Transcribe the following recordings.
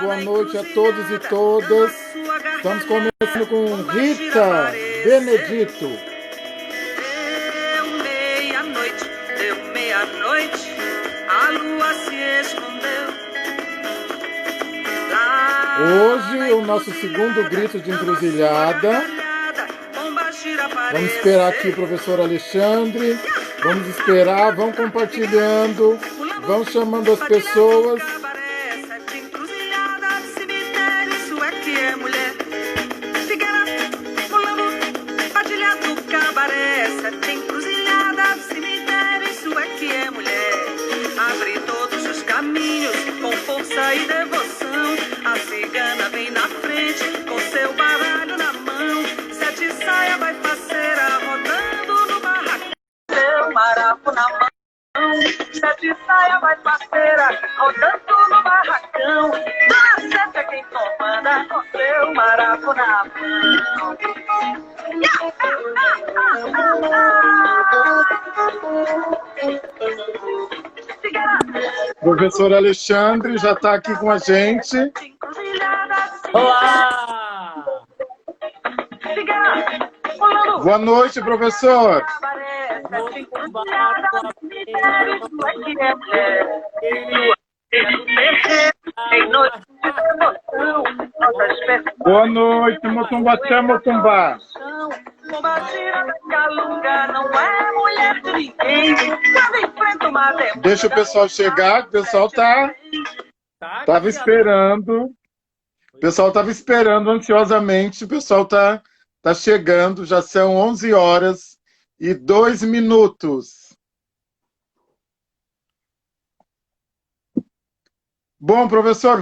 Boa noite a todos e todas. Estamos começando com Rita Benedito. Deu meia-noite, a lua se escondeu. Hoje o nosso segundo grito de encruzilhada. Vamos esperar aqui o professor Alexandre. Vamos esperar, vão compartilhando, vão chamando as pessoas. Com força e devoção, a cigana vem na frente, com seu baralho na mão. Sete saia vai parceira, rodando no barracão, seu maraco na mão. Sete saia vai parceira, rodando no barracão. Dona Sete é quem comanda, com seu maraco na mão. Professor Alexandre já está aqui com a gente. Olá! Boa noite, professor. Boa noite, Motumbachá, Motumbá. Deixa o pessoal chegar, o pessoal estava esperando. O pessoal estava esperando ansiosamente, o pessoal tá chegando, já são 11h02. Bom, professor,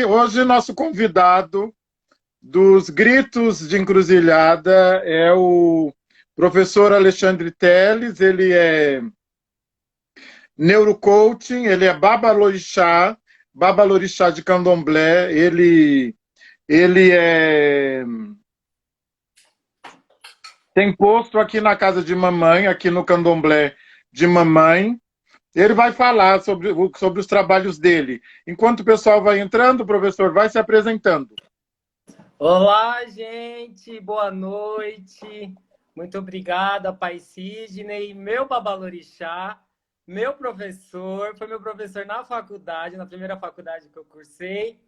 hoje nosso convidado dos gritos de encruzilhada é o professor Alexandre Teles. Ele é neurocoaching, ele é babalorixá de candomblé, ele tem posto aqui na casa de mamãe, aqui no candomblé de mamãe. Ele vai falar sobre os trabalhos dele. Enquanto o pessoal vai entrando, o professor vai se apresentando. Olá, gente, boa noite. Muito obrigada, Pai Sidney, meu babalorixá, meu professor, foi meu professor na faculdade, na primeira faculdade que eu cursei.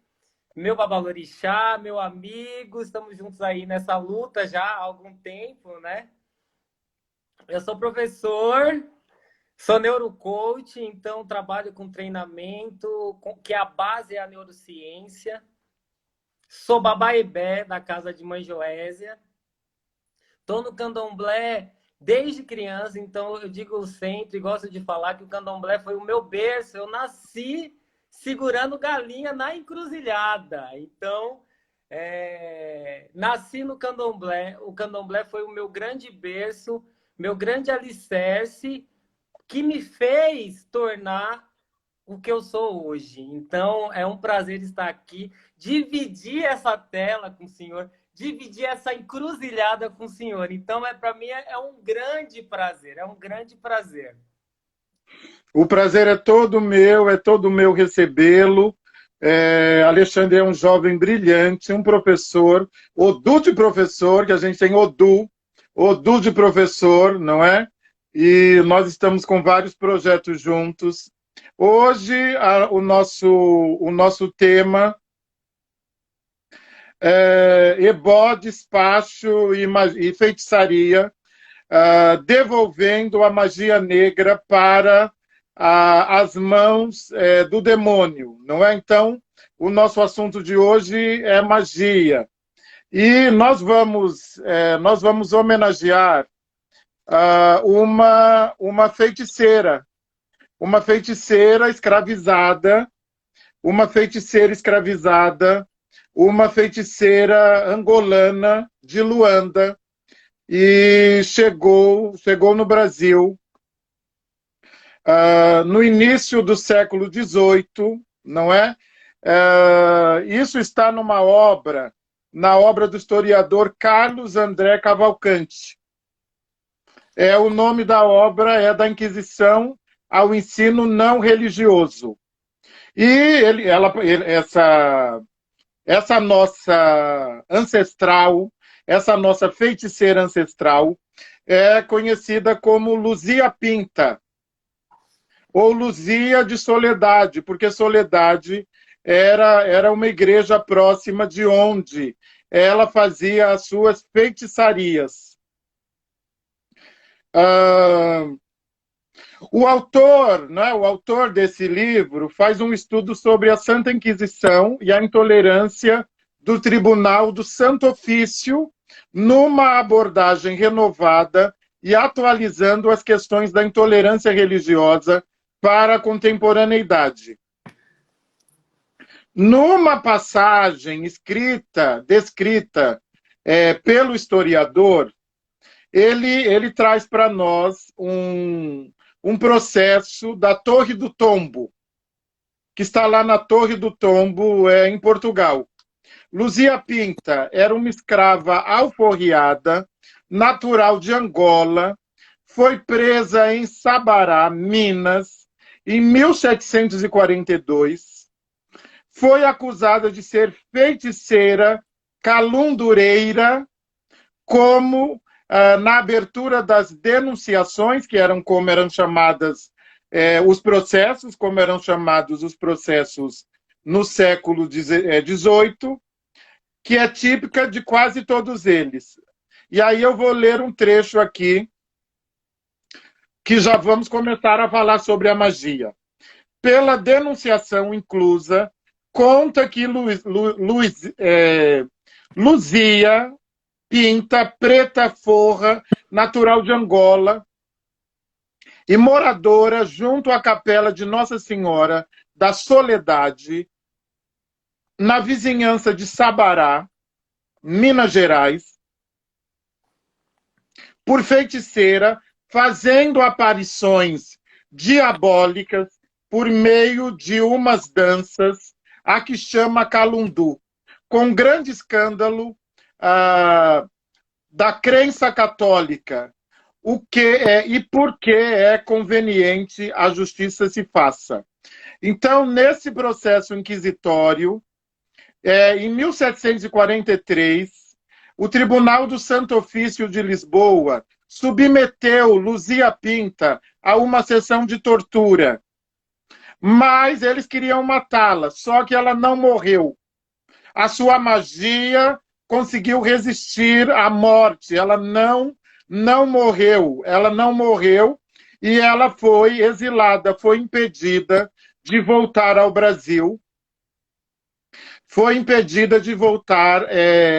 Meu babalorixá, meu amigo, estamos juntos aí nessa luta já há algum tempo, né? Eu sou professor, sou neurocoach, então trabalho com treinamento, que a base é a neurociência. Sou babaebé da casa de Mãe Joésia. Estou no candomblé desde criança, então eu digo sempre, gosto de falar que o candomblé foi o meu berço. Eu nasci segurando galinha na encruzilhada. Então, nasci no candomblé. O candomblé foi o meu grande berço, meu grande alicerce, que me fez tornar o que eu sou hoje. Então, é um prazer estar aqui, dividir essa tela com o senhor, dividir essa encruzilhada com o senhor. Então, para mim, é um grande prazer, é um grande prazer. O prazer é todo meu recebê-lo. Alexandre é um jovem brilhante, um professor, Odu de professor, que a gente tem Odu de professor, não é? E nós estamos com vários projetos juntos. Hoje, o nosso tema é ebó, despacho e feitiçaria, devolvendo a magia negra para as mãos do demônio, não é? Então, o nosso assunto de hoje é magia. E nós vamos homenagear uma feiticeira escravizada, uma feiticeira angolana de Luanda, e chegou no Brasil no início do século XVIII, não é? Isso está na obra do historiador Carlos André Cavalcanti. O nome da obra é Da Inquisição ao ensino não religioso. E essa nossa ancestral, essa nossa feiticeira ancestral, é conhecida como Luzia Pinta, ou Luzia de Soledade, porque Soledade era uma igreja próxima de onde ela fazia as suas feitiçarias. O autor, né, o autor desse livro faz um estudo sobre a Santa Inquisição e a intolerância do Tribunal do Santo Ofício, numa abordagem renovada e atualizando as questões da intolerância religiosa para a contemporaneidade. Numa passagem descrita pelo historiador, ele traz para nós um processo da Torre do Tombo, que está lá na Torre do Tombo, em Portugal. Luzia Pinta era uma escrava alforriada, natural de Angola, foi presa em Sabará, Minas, em 1742, foi acusada de ser feiticeira, calundureira, como na abertura das denunciações, que eram como eram chamadas os processos, como eram chamados os processos no século XVIII, que é típica de quase todos eles. E aí eu vou ler um trecho aqui, que já vamos começar a falar sobre a magia. Pela denunciação inclusa, conta que Luzia Pinta, preta forra, natural de Angola, e moradora junto à capela de Nossa Senhora da Soledade, na vizinhança de Sabará, Minas Gerais, por feiticeira, fazendo aparições diabólicas por meio de umas danças, a que chama Calundu, com grande escândalo da crença católica, e por que é conveniente a justiça se faça. Então, nesse processo inquisitório, em 1743, o Tribunal do Santo Ofício de Lisboa submeteu Luzia Pinta a uma sessão de tortura, mas eles queriam matá-la, só que ela não morreu. A sua magia conseguiu resistir à morte, ela não morreu, e ela foi exilada, foi impedida de voltar ao Brasil, foi impedida de voltar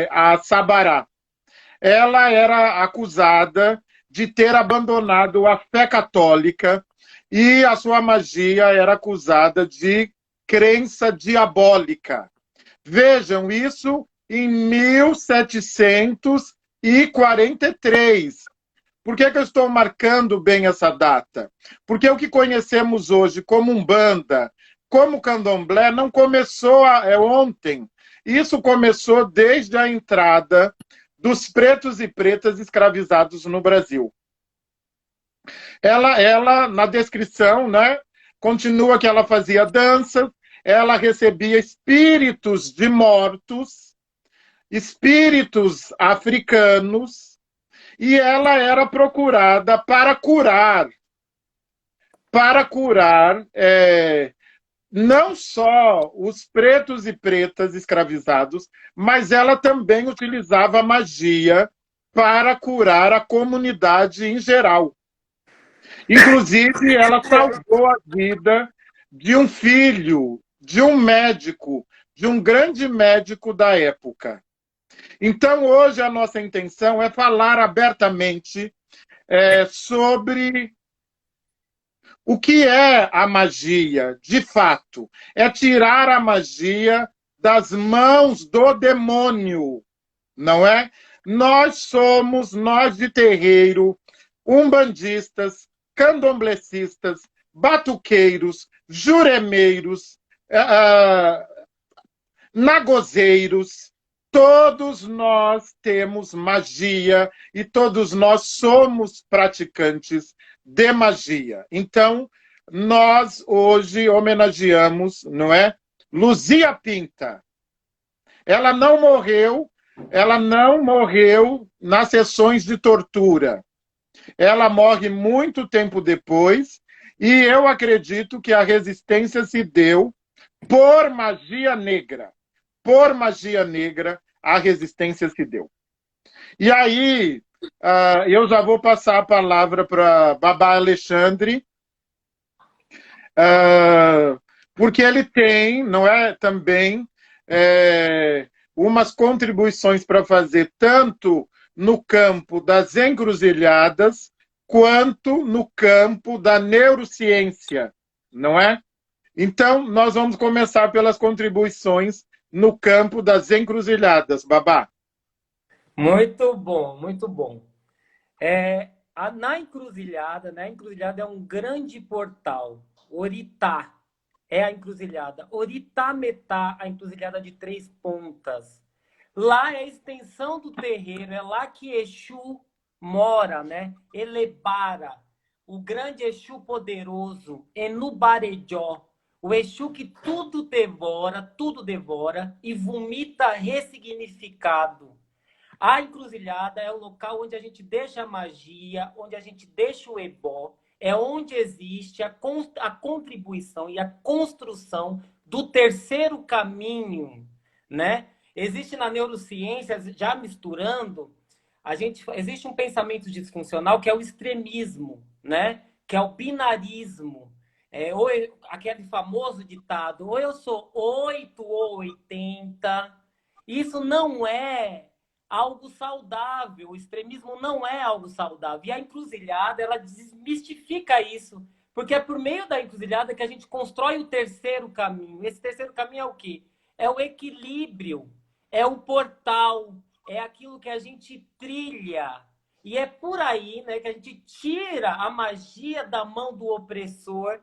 a Sabará. Ela era acusada de ter abandonado a fé católica e a sua magia era acusada de crença diabólica. Vejam isso em 1743. Por que eu estou marcando bem essa data? Porque o que conhecemos hoje como Umbanda, como Candomblé, não começou ontem. Isso começou desde a entrada dos pretos e pretas escravizados no Brasil. Ela na descrição, né, continua que ela fazia danças, ela recebia espíritos de mortos, espíritos africanos, e ela era procurada para curar não só os pretos e pretas escravizados, mas ela também utilizava a magia para curar a comunidade em geral. Inclusive, ela salvou a vida de um filho, de um médico, de um grande médico da época. Então, hoje, a nossa intenção é falar abertamente sobre o que é a magia, de fato. É tirar a magia das mãos do demônio, não é? Nós de terreiro, umbandistas, candomblecistas, batuqueiros, juremeiros, nagozeiros, todos nós temos magia e todos nós somos praticantes de magia. Então, nós hoje homenageamos, não é? Luzia Pinta. Ela não morreu nas sessões de tortura. Ela morre muito tempo depois, e eu acredito que a resistência se deu por magia negra. Por magia negra, a resistência se deu. E aí, eu já vou passar a palavra para Babá Alexandre, porque ele tem, não é, também umas contribuições para fazer tanto no campo das encruzilhadas quanto no campo da neurociência, não é? Então, nós vamos começar pelas contribuições no campo das encruzilhadas, Babá. Muito bom, muito bom. Na encruzilhada, né? A encruzilhada é um grande portal. Oritá é a encruzilhada. Oritá Metá, a encruzilhada de 3 pontas. Lá é a extensão do terreiro, é lá que Exu mora, né? Elebara, o grande Exu poderoso, Enubarejó, o Exu que tudo devora e vomita ressignificado. A encruzilhada é o local onde a gente deixa a magia, onde a gente deixa o ebó, é onde existe a contribuição e a construção do terceiro caminho, né? Existe na neurociência, já misturando, existe um pensamento disfuncional que é o extremismo, né? Que é o binarismo. Aquele famoso ditado, ou eu sou 8 ou 80. Isso não é algo saudável. O extremismo não é algo saudável. E a encruzilhada, ela desmistifica isso. Porque é por meio da encruzilhada que a gente constrói o terceiro caminho. Esse terceiro caminho é o quê? É o equilíbrio, é o portal, é aquilo que a gente trilha. E é por aí, né, que a gente tira a magia da mão do opressor,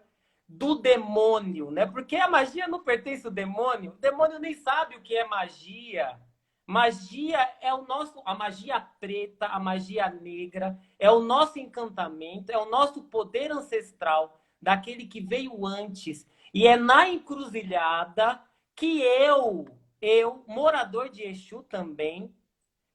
do demônio, né? Porque a magia não pertence ao demônio. O demônio nem sabe o que é magia. Magia é a magia preta, a magia negra, é o nosso encantamento, é o nosso poder ancestral, daquele que veio antes. E é na encruzilhada que eu, morador de Exu também,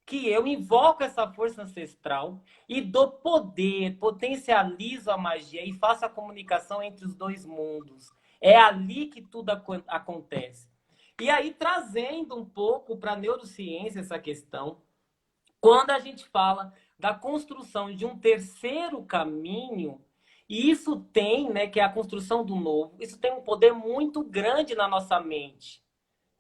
que eu invoco essa força ancestral e dou poder, potencializo a magia e faço a comunicação entre os dois mundos. É ali que tudo acontece. E aí, trazendo um pouco para a neurociência essa questão, quando a gente fala da construção de um terceiro caminho, e isso tem, né, que é a construção do novo, isso tem um poder muito grande na nossa mente,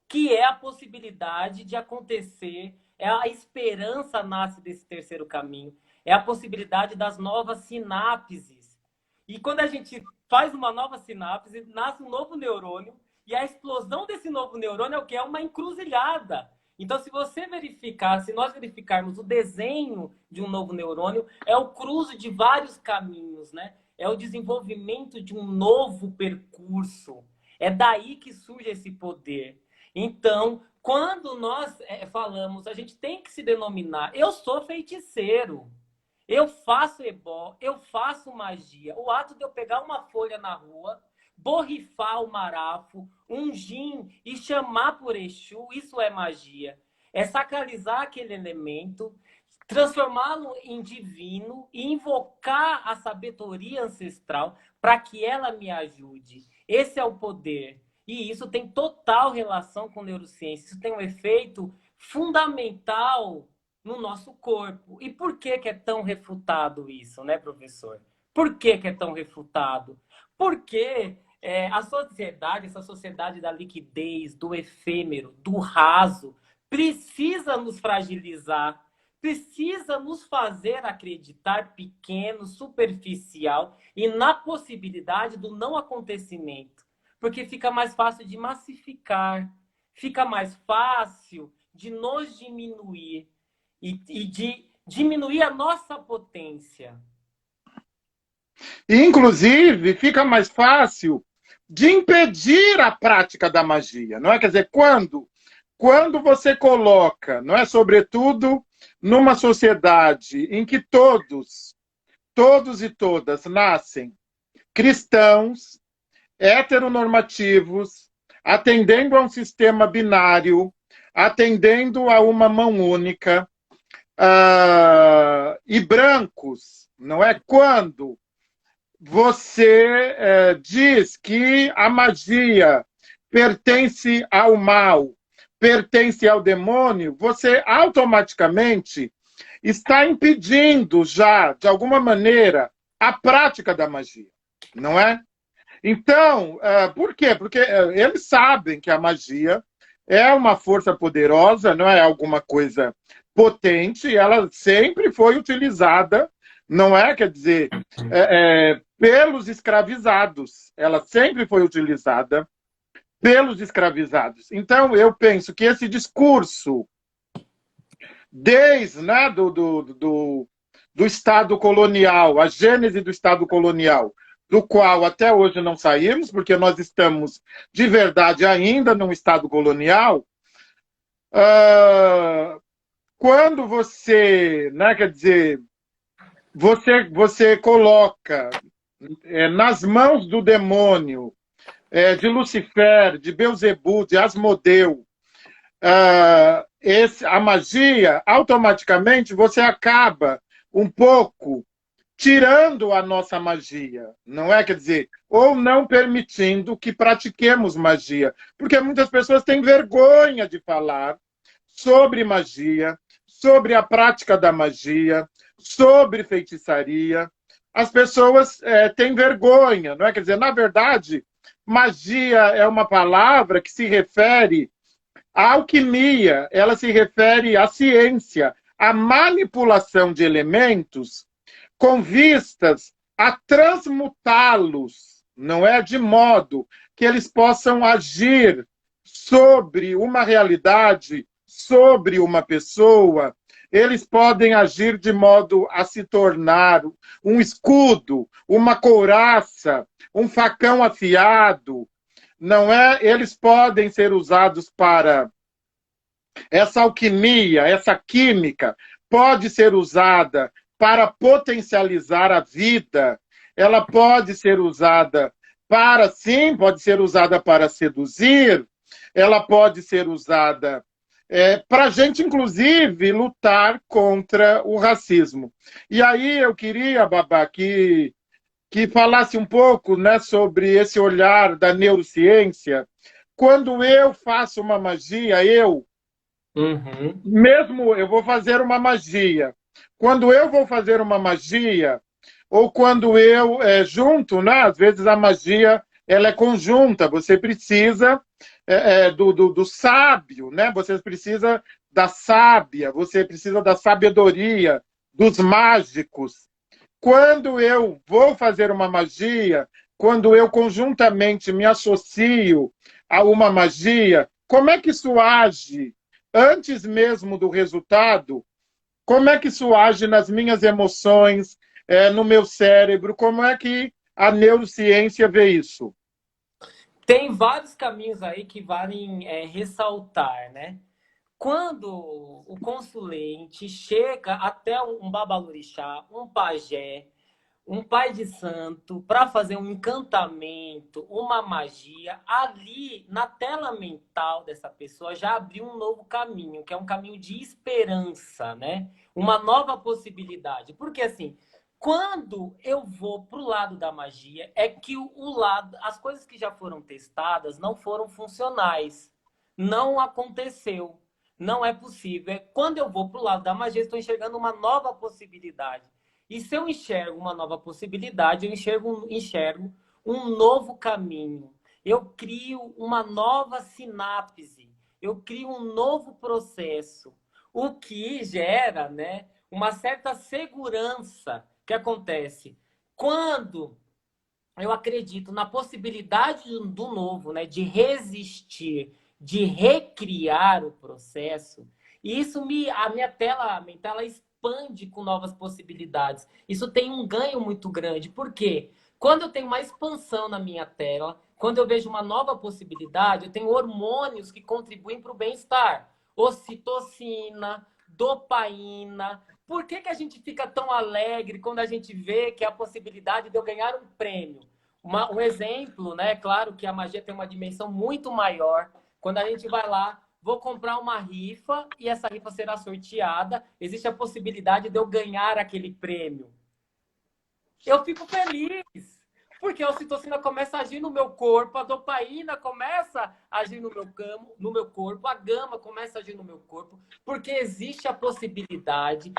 que é a possibilidade de acontecer, a esperança nasce desse terceiro caminho, é a possibilidade das novas sinapses. E quando a gente faz uma nova sinapse, nasce um novo neurônio, e a explosão desse novo neurônio é o que? É uma encruzilhada. Então, se nós verificarmos o desenho de um novo neurônio, é o cruzo de vários caminhos, né? É o desenvolvimento de um novo percurso. É daí que surge esse poder. Então, quando nós falamos, a gente tem que se denominar. Eu sou feiticeiro. Eu faço ebó, eu faço magia. O ato de eu pegar uma folha na rua, borrifar o marafo, ungir e chamar por Exu, isso é magia. É sacralizar aquele elemento, transformá-lo em divino e invocar a sabedoria ancestral para que ela me ajude. Esse é o poder. E isso tem total relação com neurociência. Isso tem um efeito fundamental no nosso corpo. E por que é tão refutado isso, né, professor? Por que é tão refutado? Porque a sociedade, essa sociedade da liquidez, do efêmero, do raso, precisa nos fragilizar, precisa nos fazer acreditar pequeno, superficial e na possibilidade do não acontecimento. Porque fica mais fácil de massificar, fica mais fácil de nos diminuir e de diminuir a nossa potência. Inclusive, fica mais fácil de impedir a prática da magia, não é? Quer dizer, quando você coloca, não é, sobretudo numa sociedade em que todos e todas nascem cristãos, heteronormativos, atendendo a um sistema binário, atendendo a uma mão única, e brancos, não é? Quando você diz que a magia pertence ao mal, pertence ao demônio, você automaticamente está impedindo já, de alguma maneira, a prática da magia, não é? Então, por quê? Porque eles sabem que a magia é uma força poderosa, não é alguma coisa potente, ela sempre foi utilizada, não é? Quer dizer, pelos escravizados, ela sempre foi utilizada pelos escravizados. Então, eu penso que esse discurso, desde né, do Estado colonial, a gênese do Estado colonial, do qual até hoje não saímos, porque nós estamos de verdade ainda num Estado colonial, quando você, né, quer dizer, você coloca nas mãos do demônio, de Lucifer, de Beelzebub, de Asmodeu, a magia, automaticamente você acaba um pouco tirando a nossa magia, não é? Quer dizer, ou não permitindo que pratiquemos magia. Porque muitas pessoas têm vergonha de falar sobre magia, sobre a prática da magia, sobre feitiçaria. As pessoas têm vergonha, não é? Quer dizer, na verdade, magia é uma palavra que se refere à alquimia, ela se refere à ciência, à manipulação de elementos com vistas a transmutá-los, não é? De modo que eles possam agir sobre uma realidade, sobre uma pessoa, eles podem agir de modo a se tornar um escudo, uma couraça, um facão afiado, não é? Eles podem ser usados para essa alquimia, essa química, pode ser usada para potencializar a vida, ela pode ser usada para, sim, pode ser usada para seduzir, ela pode ser usada para a gente, inclusive, lutar contra o racismo. E aí eu queria, Babá, que falasse um pouco, né, sobre esse olhar da neurociência. Quando eu faço uma magia, mesmo eu vou fazer uma magia, quando eu vou fazer uma magia, ou quando eu junto, né? Às vezes a magia ela é conjunta, você precisa do sábio, né? Você precisa da sábia, você precisa da sabedoria, dos mágicos. Quando eu vou fazer uma magia, quando eu conjuntamente me associo a uma magia, como é que isso age antes mesmo do resultado? Como é que isso age nas minhas emoções, no meu cérebro? Como é que a neurociência vê isso? Tem vários caminhos aí que valem ressaltar, né? Quando o consulente chega até um babalorixá, um pajé, um pai de santo, para fazer um encantamento, uma magia, ali na tela mental dessa pessoa já abriu um novo caminho, que é um caminho de esperança, né? Uma nova possibilidade. Porque assim, quando eu vou para o lado da magia, é que as coisas que já foram testadas não foram funcionais. Não aconteceu. Não é possível. Quando eu vou para o lado da magia, estou enxergando uma nova possibilidade. E se eu enxergo uma nova possibilidade, eu enxergo um novo caminho. Eu crio uma nova sinapse. Eu crio um novo processo. O que gera, né, uma certa segurança que acontece quando eu acredito na possibilidade do novo, né, de resistir, de recriar o processo. E isso a minha tela mental expande com novas possibilidades. Isso tem um ganho muito grande. Por quê? Quando eu tenho uma expansão na minha tela, quando eu vejo uma nova possibilidade, eu tenho hormônios que contribuem para o bem-estar. Ocitocina, dopamina. Por que a gente fica tão alegre quando a gente vê que é a possibilidade de eu ganhar um prêmio? Um exemplo, né? Claro que a magia tem uma dimensão muito maior. Quando a gente vai lá, vou comprar uma rifa e essa rifa será sorteada, existe a possibilidade de eu ganhar aquele prêmio. Eu fico feliz, porque a ocitocina começa a agir no meu corpo, a dopamina começa a agir no meu corpo, a gama começa a agir no meu corpo, porque existe a possibilidade,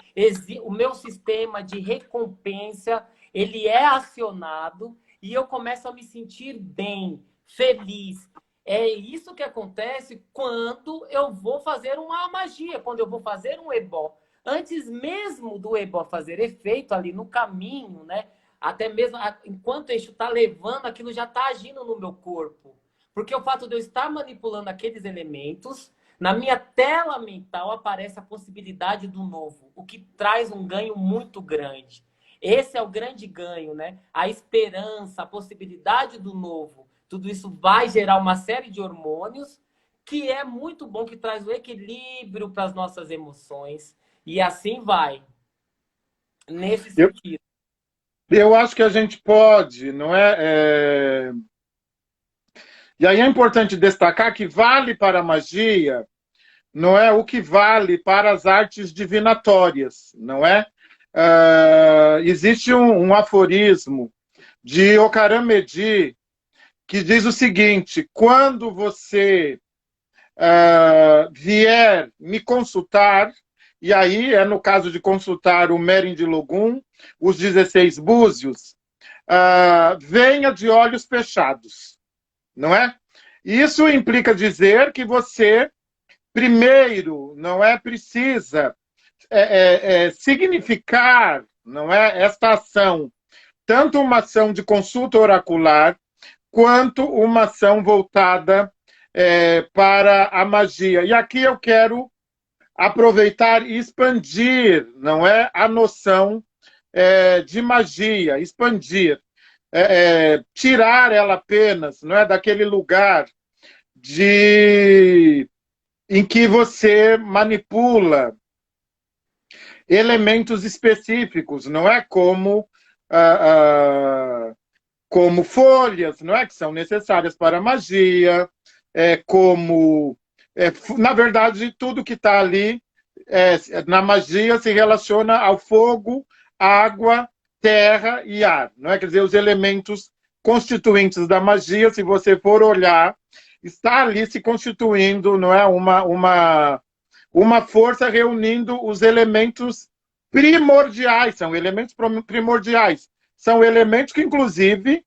o meu sistema de recompensa, ele é acionado e eu começo a me sentir bem, feliz. É isso que acontece quando eu vou fazer uma magia, quando eu vou fazer um ebó. Antes mesmo do ebó fazer efeito ali no caminho, né? Até mesmo enquanto o eixo está levando, aquilo já está agindo no meu corpo. Porque o fato de eu estar manipulando aqueles elementos, na minha tela mental aparece a possibilidade do novo, o que traz um ganho muito grande. Esse é o grande ganho, né? A esperança, a possibilidade do novo. Tudo isso vai gerar uma série de hormônios que é muito bom, que traz o equilíbrio para as nossas emoções. E assim vai, nesse sentido. Eu acho que a gente pode, não é? E aí é importante destacar que vale para a magia, não é o que vale para as artes divinatórias, não é? Existe um aforismo de Ocaram Medi que diz o seguinte: quando você vier me consultar, e aí é no caso de consultar o Merin de Logum, os 16 búzios, venha de olhos fechados, não é? Isso implica dizer que você, primeiro, não é precisa significar, não é, esta ação, tanto uma ação de consulta oracular, quanto uma ação voltada para a magia. E aqui eu quero aproveitar e expandir, não é, a noção de magia, expandir, tirar ela apenas, não é, daquele lugar em que você manipula elementos específicos, não é, como folhas, não é, que são necessárias para a magia, na verdade, tudo que está ali na magia se relaciona ao fogo, água, terra e ar, não é? Quer dizer, os elementos constituintes da magia, se você for olhar, está ali se constituindo, não é, uma força reunindo os elementos primordiais, são elementos primordiais, são elementos que, inclusive,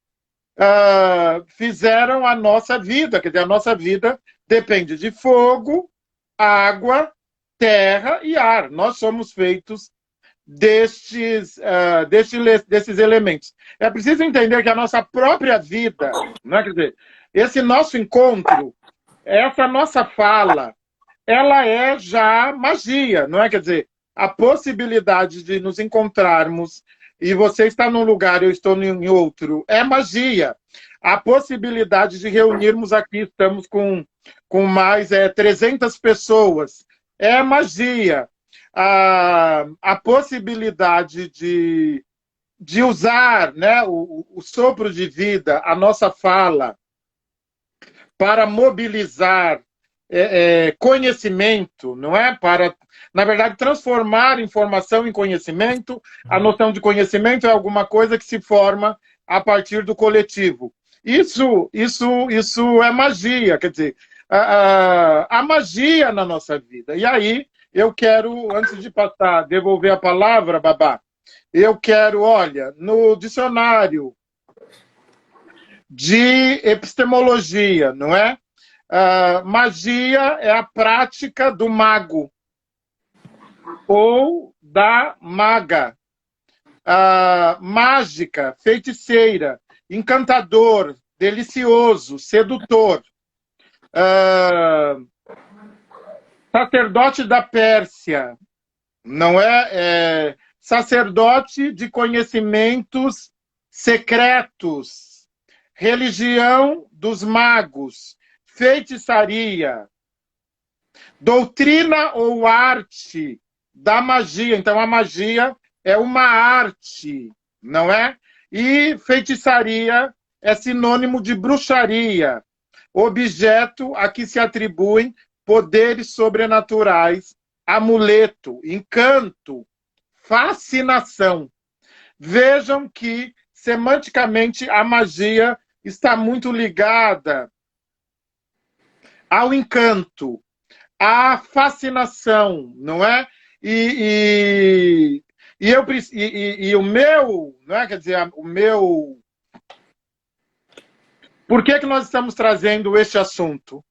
fizeram a nossa vida, quer dizer, a nossa vida depende de fogo, água, terra e ar. Nós somos feitos desses elementos. É preciso entender que a nossa própria vida, não é? Quer dizer, esse nosso encontro, essa nossa fala, ela é já magia, não é? Quer dizer, a possibilidade de nos encontrarmos e você está num lugar, eu estou em outro, é magia. A possibilidade de reunirmos aqui, estamos com mais 300 pessoas, é magia. A possibilidade de usar, né, o sopro de vida, a nossa fala, para mobilizar conhecimento, não é? Para, na verdade, transformar informação em conhecimento. A noção de conhecimento é alguma coisa que se forma a partir do coletivo. Isso é magia, quer dizer, a magia na nossa vida. E aí, eu quero, antes de devolver a palavra, Babá, eu quero, olha, no dicionário de epistemologia, não é? Magia é a prática do mago ou da maga. Mágica, feiticeira, encantador, delicioso, sedutor. Sacerdote da Pérsia, não é? Sacerdote de conhecimentos secretos, religião dos magos, feitiçaria, doutrina ou arte da magia. Então, a magia é uma arte, não é? E feitiçaria é sinônimo de bruxaria, objeto a que se atribuem poderes sobrenaturais, amuleto, encanto, fascinação. Vejam que, semanticamente, a magia está muito ligada ao encanto, à fascinação, não é? E o meu, não é? Quer dizer, o meu... Por que nós estamos trazendo este assunto?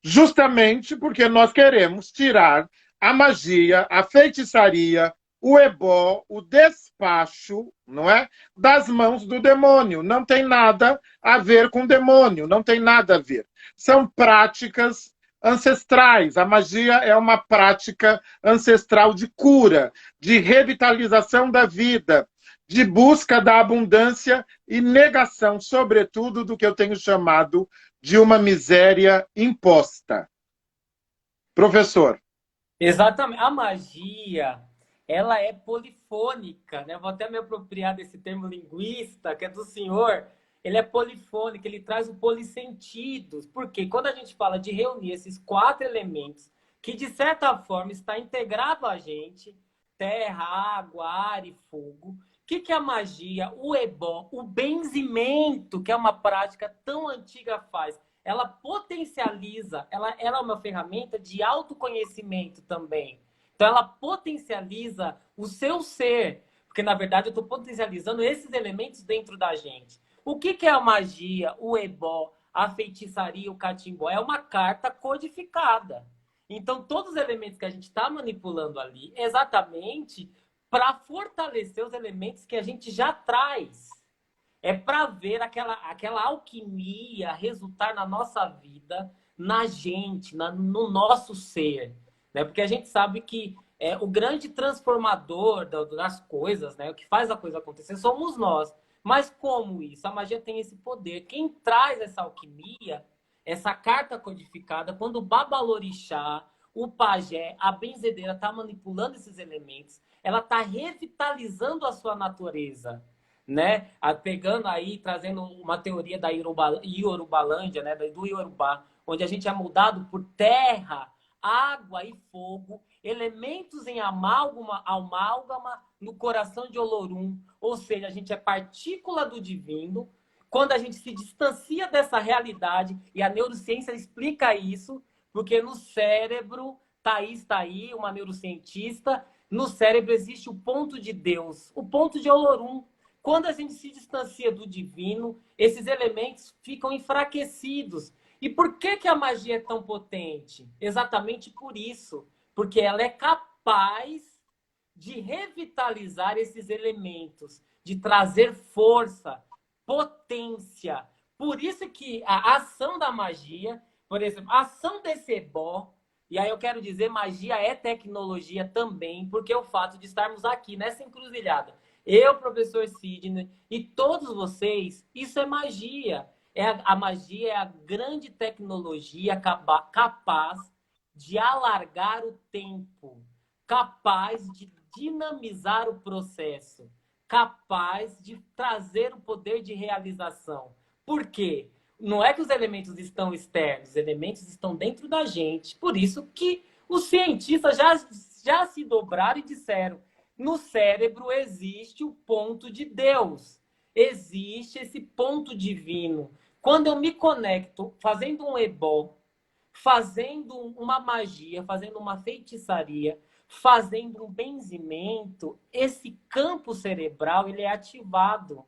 Justamente porque nós queremos tirar a magia, a feitiçaria, o ebó, o despacho, não é? Das mãos do demônio. Não tem nada a ver com demônio, não tem nada a ver. São práticas ancestrais. A magia é uma prática ancestral de cura, de revitalização da vida, de busca da abundância e negação, sobretudo, do que eu tenho chamado de uma miséria imposta. Professor. Exatamente. A magia, ela é polifônica, né? Vou até me apropriar desse termo linguista, que é do senhor. Ele é polifônico, ele traz o polissentidos. Porque quando a gente fala de reunir esses 4 elementos, que de certa forma está integrado a gente, terra, água, ar e fogo, o que é a magia, o ebó, o benzimento, que é uma prática tão antiga, faz? Ela potencializa, ela é uma ferramenta de autoconhecimento também. Então, ela potencializa o seu ser, porque, na verdade, eu estou potencializando esses elementos dentro da gente. O que é a magia, o ebó, a feitiçaria, o catimbó? É uma carta codificada. Então, todos os elementos que a gente está manipulando ali, exatamente para fortalecer os elementos que a gente já traz. É para ver aquela alquimia resultar na nossa vida, na gente, no nosso ser. Né? Porque a gente sabe que o grande transformador das coisas, né? O que faz a coisa acontecer, somos nós. Mas como isso? A magia tem esse poder. Quem traz essa alquimia, essa carta codificada, quando o babalorixá, o pajé, a benzedeira está manipulando esses elementos, ela está revitalizando a sua natureza. Né? Pegando aí, trazendo uma teoria da Iorubalândia, né? Do Iorubá, onde a gente é moldado por terra, água e fogo, elementos em amálgama no coração de Olorum, ou seja, a gente é partícula do divino. Quando a gente se distancia dessa realidade, e a neurociência explica isso, porque no cérebro, Thaís está aí, uma neurocientista, no cérebro existe o ponto de Deus, o ponto de Olorum. Quando a gente se distancia do divino, esses elementos ficam enfraquecidos. E por que a magia é tão potente? Exatamente por isso. Porque ela é capaz de revitalizar esses elementos, de trazer força, potência. Por isso que a ação da magia, por exemplo, a ação desse ebó, e aí eu quero dizer, magia é tecnologia também, porque o fato de estarmos aqui nessa encruzilhada, eu, professor Sidney, e todos vocês, isso é magia. A magia é a grande tecnologia capaz de alargar o tempo, capaz de dinamizar o processo, capaz de trazer o poder de realização. Por quê? Não é que os elementos estão externos, os elementos estão dentro da gente. Por isso que os cientistas já se dobraram e disseram: no cérebro existe o ponto de Deus. Existe esse ponto divino. Quando eu me conecto fazendo um ebó, fazendo uma magia, fazendo uma feitiçaria, fazendo um benzimento, esse campo cerebral ele é ativado.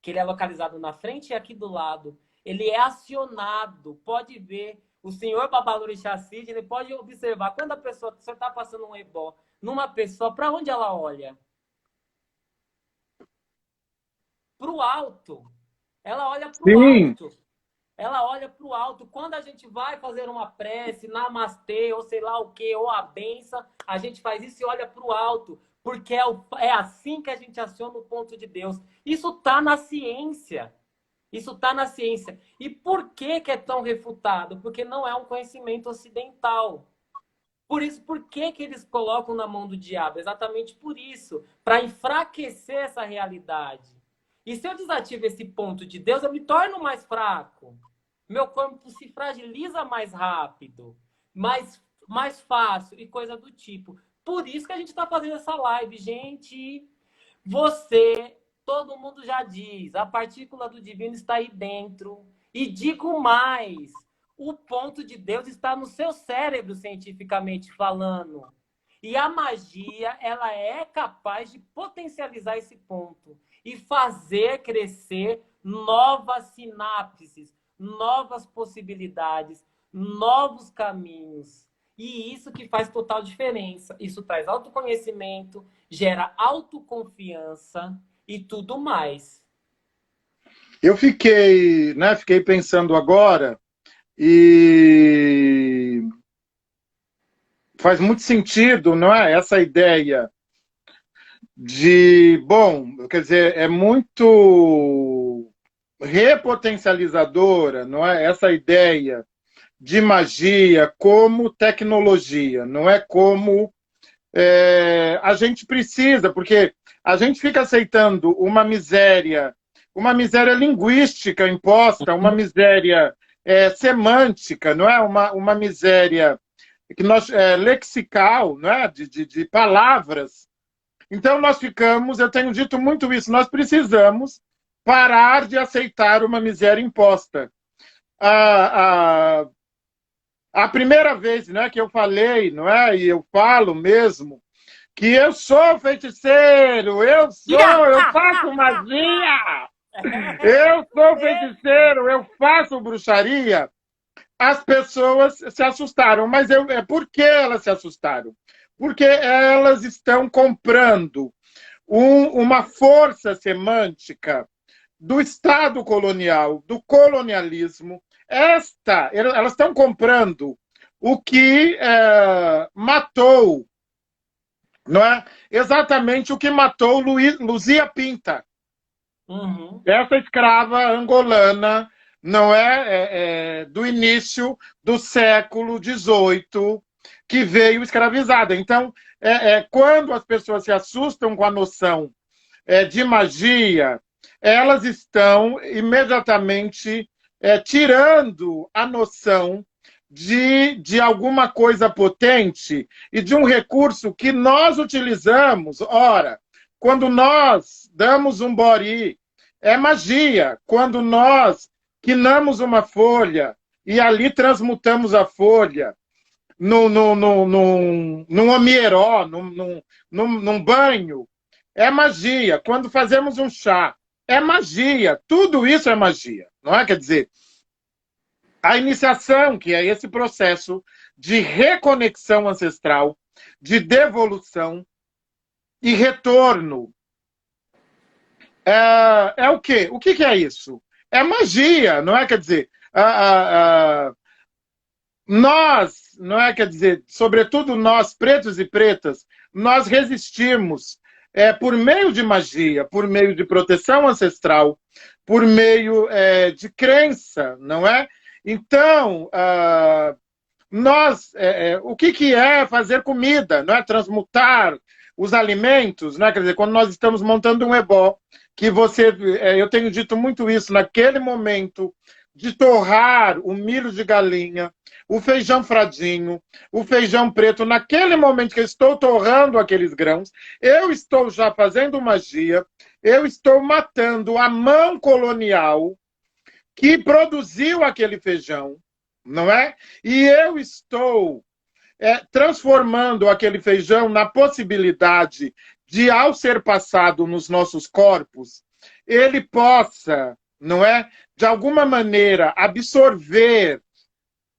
Que ele é localizado na frente e aqui do lado. Ele é acionado. Pode ver. O senhor Babalorixá Sidney, ele pode observar. Quando o senhor está passando um ebó numa pessoa, para onde ela olha? Para o alto. Ela olha para o alto. Ela olha para o alto. Quando a gente vai fazer uma prece, namastê, ou sei lá o que, ou a benção, a gente faz isso e olha para o alto. Porque é assim que a gente aciona o ponto de Deus. Isso está na ciência. Isso está na ciência. E por que é tão refutado? Porque não é um conhecimento ocidental. Por isso, por que eles colocam na mão do diabo? Exatamente por isso. Para enfraquecer essa realidade. E se eu desativo esse ponto de Deus, eu me torno mais fraco. Meu corpo se fragiliza mais rápido, mais fácil e coisa do tipo. Por isso que a gente está fazendo essa live, gente. Você, todo mundo já diz, a partícula do divino está aí dentro. E digo mais, o ponto de Deus está no seu cérebro, cientificamente falando. E a magia, ela é capaz de potencializar esse ponto e fazer crescer novas sinapses, novas possibilidades, novos caminhos. E isso que faz total diferença. Isso traz autoconhecimento, gera autoconfiança e tudo mais. Eu fiquei, né, fiquei pensando agora e faz muito sentido, não é? Essa ideia de, bom, quer dizer, é muito repotencializadora, não é? Essa ideia de magia como tecnologia, não é como a gente precisa, porque a gente fica aceitando uma miséria linguística imposta, uma miséria semântica, não é? Uma miséria que nós, lexical, não é? De palavras. Então nós ficamos, eu tenho dito muito isso, nós precisamos parar de aceitar uma miséria imposta. A primeira vez, né, que eu falei, não é? E eu falo mesmo, que eu sou feiticeiro, eu faço magia, eu sou feiticeiro, eu faço bruxaria. As pessoas se assustaram, mas por que elas se assustaram? Porque elas estão comprando uma força semântica do Estado colonial, do colonialismo. Elas estão comprando o que matou, não é? Exatamente o que matou Luzia Pinta, essa escrava angolana, não é? Do início do século XVIII, que veio escravizada. Então, quando as pessoas se assustam com a noção de magia, elas estão imediatamente tirando a noção de alguma coisa potente e de um recurso que nós utilizamos. Ora, quando nós damos um bori, é magia. Quando nós quinamos uma folha e ali transmutamos a folha num omieró, num banho, é magia. Quando fazemos um chá, é magia. Tudo isso é magia, não é? Quer dizer, a iniciação, que é esse processo de reconexão ancestral, de devolução e retorno, é o quê? O que é isso? É magia, não é? Quer dizer, nós, não é? Quer dizer, sobretudo nós, pretos e pretas, nós resistimos por meio de magia, por meio de proteção ancestral, por meio de crença, não é? Então, o que é fazer comida, não é? Transmutar os alimentos, não é? Quer dizer, quando nós estamos montando um ebó, que eu tenho dito muito isso, naquele momento de torrar o milho de galinha, o feijão fradinho, o feijão preto, naquele momento que eu estou torrando aqueles grãos, eu estou já fazendo magia, eu estou matando a mão colonial que produziu aquele feijão, não é? E eu estou transformando aquele feijão na possibilidade de, ao ser passado nos nossos corpos, ele possa, não é, de alguma maneira, absorver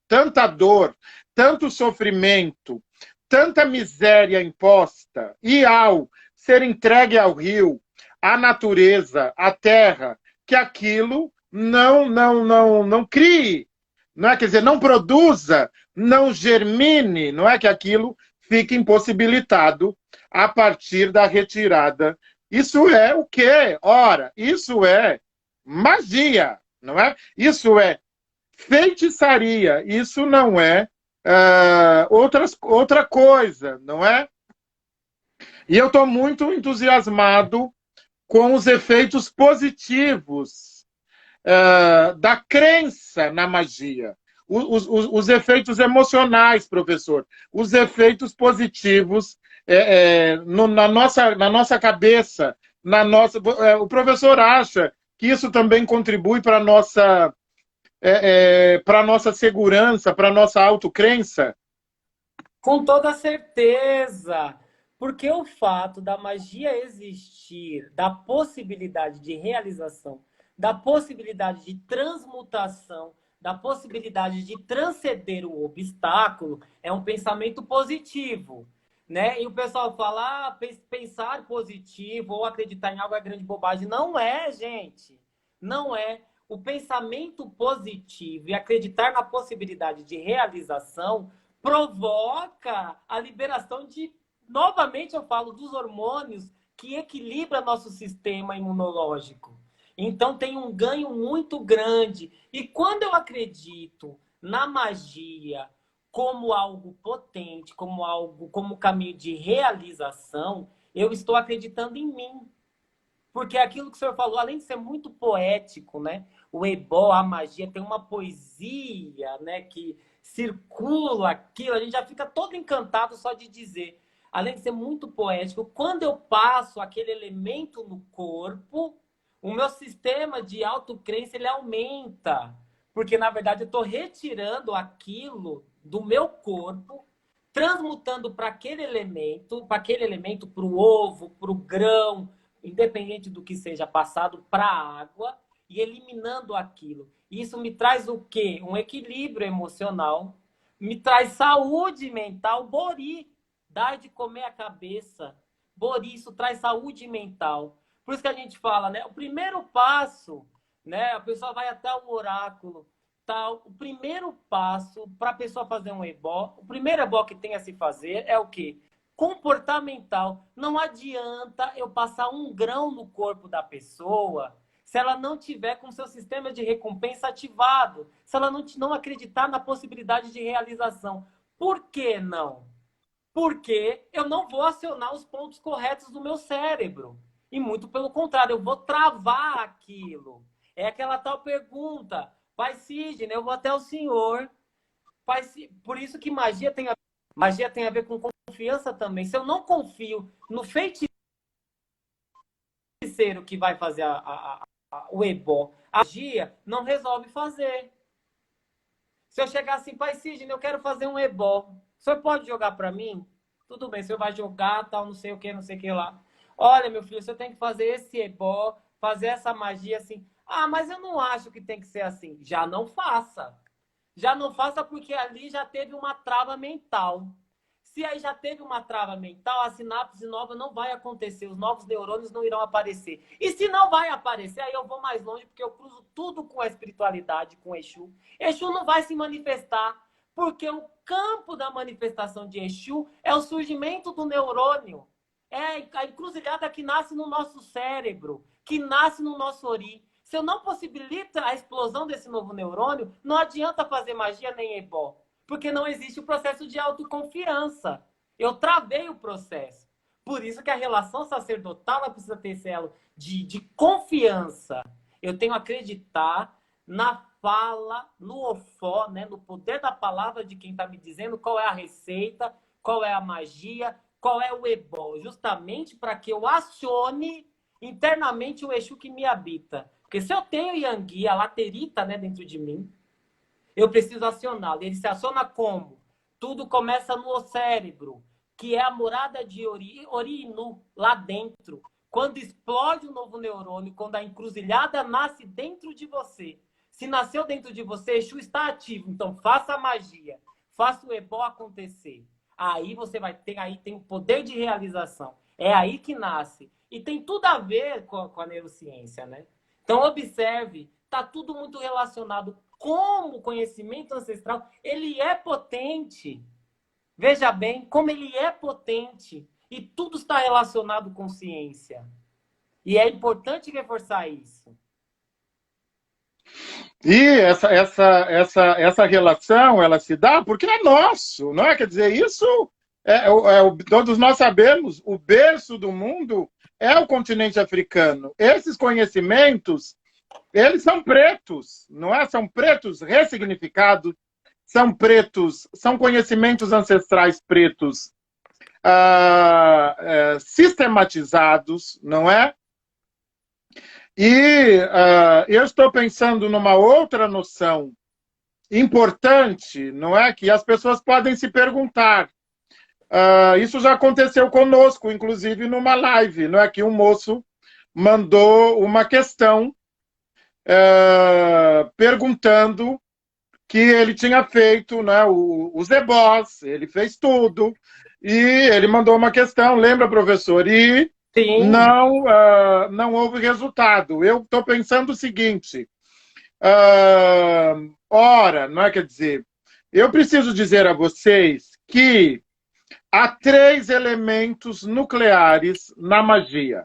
tanta dor, tanto sofrimento, tanta miséria imposta, e ao ser entregue ao rio, à natureza, à terra, que aquilo não crie, não é? Quer dizer, não produza, não germine, não é? Que aquilo fique impossibilitado a partir da retirada. Isso é o quê? Ora, isso é magia, não é? Isso é feitiçaria, isso não é outra coisa, não é? E eu estou muito entusiasmado com os efeitos positivos da crença na magia. Os efeitos emocionais, professor. Os efeitos positivos na nossa cabeça. O professor acha que isso também contribui para a nossa segurança, para a nossa autocrença? Com toda certeza. Porque o fato da magia existir, da possibilidade de realização, da possibilidade de transmutação, da possibilidade de transcender o obstáculo, é um pensamento positivo. Né? E o pessoal fala, pensar positivo ou acreditar em algo é grande bobagem. Não é, gente. Não é. O pensamento positivo e acreditar na possibilidade de realização provoca a liberação de, novamente eu falo, dos hormônios que equilibram nosso sistema imunológico. Então tem um ganho muito grande. E quando eu acredito na magia como algo potente, como caminho de realização, eu estou acreditando em mim. Porque aquilo que o senhor falou, além de ser muito poético, né? O ebó, a magia, tem uma poesia, né? Que circula aquilo, a gente já fica todo encantado só de dizer. Além de ser muito poético, quando eu passo aquele elemento no corpo, o meu sistema de autocrença, ele aumenta. Porque, na verdade, eu estou retirando aquilo do meu corpo, transmutando para aquele elemento, para o ovo, para o grão, independente do que seja passado, para a água, e eliminando aquilo. Isso me traz o quê? Um equilíbrio emocional, me traz saúde mental. Bori, dar de comer a cabeça. Bori, isso traz saúde mental. Por isso que a gente fala, né? O primeiro passo, né? A pessoa vai até o oráculo, tal. O primeiro passo para a pessoa fazer um ebó, o primeiro ebó que tem a se fazer é o quê? Comportamental. Não adianta eu passar um grão no corpo da pessoa se ela não tiver com seu sistema de recompensa ativado, se ela não acreditar na possibilidade de realização. Por que não? Porque eu não vou acionar os pontos corretos do meu cérebro. E muito pelo contrário, eu vou travar aquilo. É aquela tal pergunta, Pai Sidney, eu vou até o senhor. Por isso que magia tem a ver com confiança também. Se eu não confio no feiticeiro que vai fazer o ebó, a magia não resolve fazer. Se eu chegar assim, Pai Sidney, eu quero fazer um ebó, o senhor pode jogar para mim? Tudo bem, o senhor vai jogar, tal, não sei o que lá. Olha, meu filho, o senhor tem que fazer esse ebó, fazer essa magia assim. Ah, mas eu não acho que tem que ser assim. Já não faça. Já não faça porque ali já teve uma trava mental. Se aí já teve uma trava mental, a sinapse nova não vai acontecer, os novos neurônios não irão aparecer. E se não vai aparecer, aí eu vou mais longe, porque eu cruzo tudo com a espiritualidade, com Exu. Exu não vai se manifestar, porque o campo da manifestação de Exu é o surgimento do neurônio. É a encruzilhada que nasce no nosso cérebro, que nasce no nosso ori. Se eu não possibilito a explosão desse novo neurônio, não adianta fazer magia nem ebó. Porque não existe o processo de autoconfiança. Eu travei o processo. Por isso que a relação sacerdotal ela precisa ter esse elo de confiança. Eu tenho que acreditar na fala, no ofó, né? No poder da palavra de quem está me dizendo qual é a receita, qual é a magia, qual é o ebó. Justamente para que eu acione internamente o Exu que me habita. Porque se eu tenho Yangui, a laterita, né, dentro de mim, eu preciso acioná-lo. Ele se aciona como? Tudo começa no cérebro, que é a morada de Ori Inu, lá dentro. Quando explode um novo neurônio, quando a encruzilhada nasce dentro de você. Se nasceu dentro de você, Exu está ativo. Então, faça a magia. Faça o ebó acontecer. Aí você vai ter, aí tem o poder de realização. É aí que nasce. E tem tudo a ver com a neurociência, né? Então, observe, está tudo muito relacionado. Como o conhecimento ancestral, ele é potente. Veja bem, como ele é potente. E tudo está relacionado com ciência. E é importante reforçar isso. E essa relação, ela se dá porque é nosso, não é? Quer dizer, isso todos nós sabemos, o berço do mundo é o continente africano. Esses conhecimentos, eles são pretos, não é? São pretos ressignificados, são pretos, são conhecimentos ancestrais pretos sistematizados, não é? E eu estou pensando numa outra noção importante, não é? Que as pessoas podem se perguntar. Isso já aconteceu conosco, inclusive numa live, não é? Que um moço mandou uma questão perguntando que ele tinha feito, né, o ZBoss, ele fez tudo, e ele mandou uma questão, lembra, professor? E Sim. não houve resultado. Eu estou pensando o seguinte, ora, não é? Quer dizer, eu preciso dizer a vocês que há 3 elementos nucleares na magia.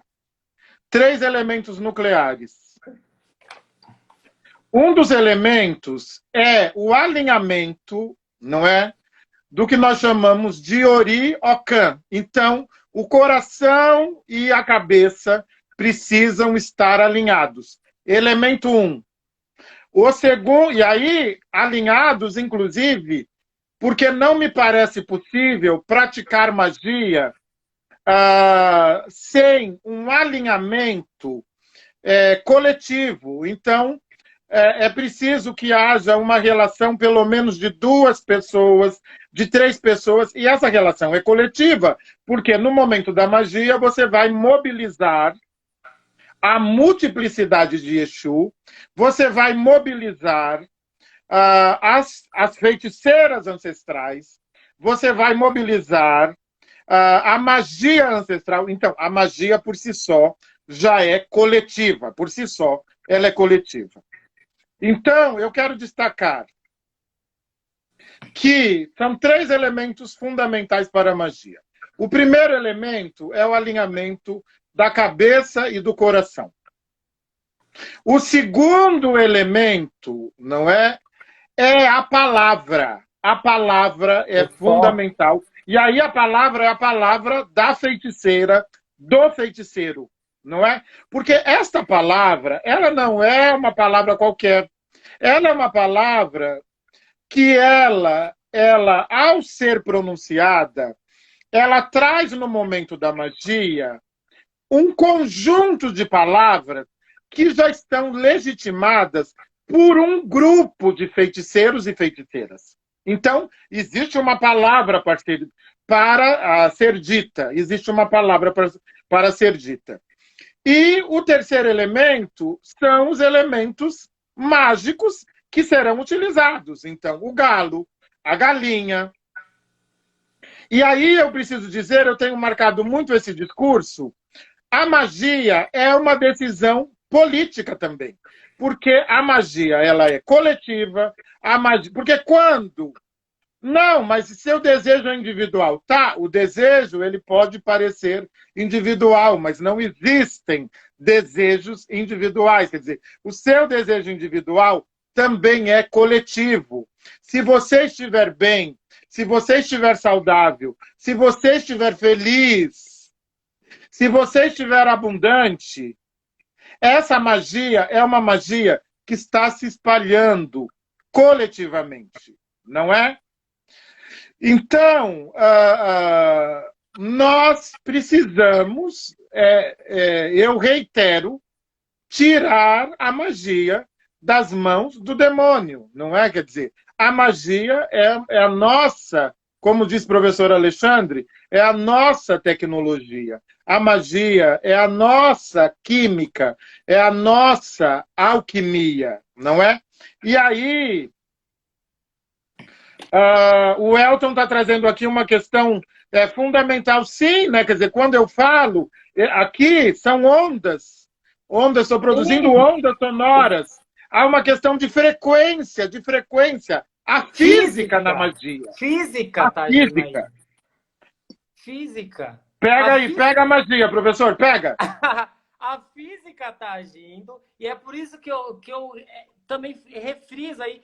3 elementos nucleares. Um dos elementos é o alinhamento, não é? Do que nós chamamos de Ori-Okan. Então, o coração e a cabeça precisam estar alinhados. Elemento 1. O segundo, e aí, alinhados, inclusive, porque não me parece possível praticar magia sem um alinhamento coletivo. Então, é preciso que haja uma relação, pelo menos, de 2 pessoas, de 3 pessoas, e essa relação é coletiva, porque no momento da magia você vai mobilizar a multiplicidade de Exu, você vai mobilizar as feiticeiras ancestrais, você vai mobilizar a magia ancestral. Então, a magia por si só já é coletiva, por si só ela é coletiva. Então, eu quero destacar que são 3 elementos fundamentais para a magia. O primeiro elemento é o alinhamento da cabeça e do coração. O segundo elemento, não é? É a palavra. A palavra é fundamental. E aí a palavra é a palavra da feiticeira, do feiticeiro, não é? Porque esta palavra, ela não é uma palavra qualquer. Ela é uma palavra que ela ao ser pronunciada, ela traz no momento da magia um conjunto de palavras que já estão legitimadas por um grupo de feiticeiros e feiticeiras. Então, existe uma palavra para ser dita. Existe uma palavra para ser dita. E o terceiro elemento são os elementos mágicos que serão utilizados. Então, o galo, a galinha. E aí eu preciso dizer, eu tenho marcado muito esse discurso, a magia é uma decisão política também. Porque a magia, ela é coletiva, porque quando... Não, mas seu desejo é individual. Tá, o desejo ele pode parecer individual, mas não existem desejos individuais. Quer dizer, o seu desejo individual também é coletivo. Se você estiver bem, se você estiver saudável, se você estiver feliz, se você estiver abundante, essa magia é uma magia que está se espalhando coletivamente, não é? Então, nós precisamos, eu reitero, tirar a magia das mãos do demônio, não é? Quer dizer, a magia é a nossa, como diz o professor Alexandre, é a nossa tecnologia. A magia é a nossa química, é a nossa alquimia, não é? E aí, o Elton está trazendo aqui uma questão fundamental. Sim, né? Quer dizer, quando eu falo, aqui são ondas. Estou produzindo ondas sonoras. Há uma questão de frequência, A física na magia. Física, tá? Física. Física. Pega a magia, professor, pega. A física está agindo, e é por isso que eu também refriso aí,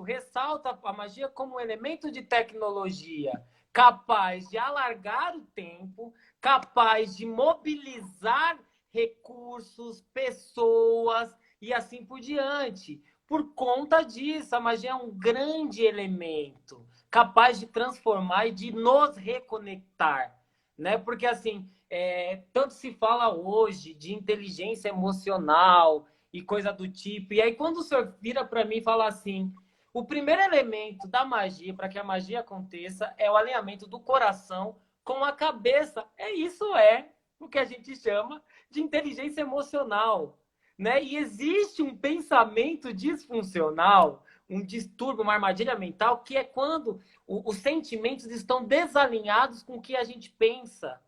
ressalto a magia como um elemento de tecnologia capaz de alargar o tempo, capaz de mobilizar recursos, pessoas e assim por diante. Por conta disso, a magia é um grande elemento capaz de transformar e de nos reconectar, né? Porque assim, tanto se fala hoje de inteligência emocional e coisa do tipo. E aí quando o senhor vira para mim e fala assim, o primeiro elemento da magia, para que a magia aconteça, é o alinhamento do coração com a cabeça. Isso é o que a gente chama de inteligência emocional, né? E existe um pensamento disfuncional, um distúrbio, uma armadilha mental, que é quando os sentimentos estão desalinhados com o que a gente pensa.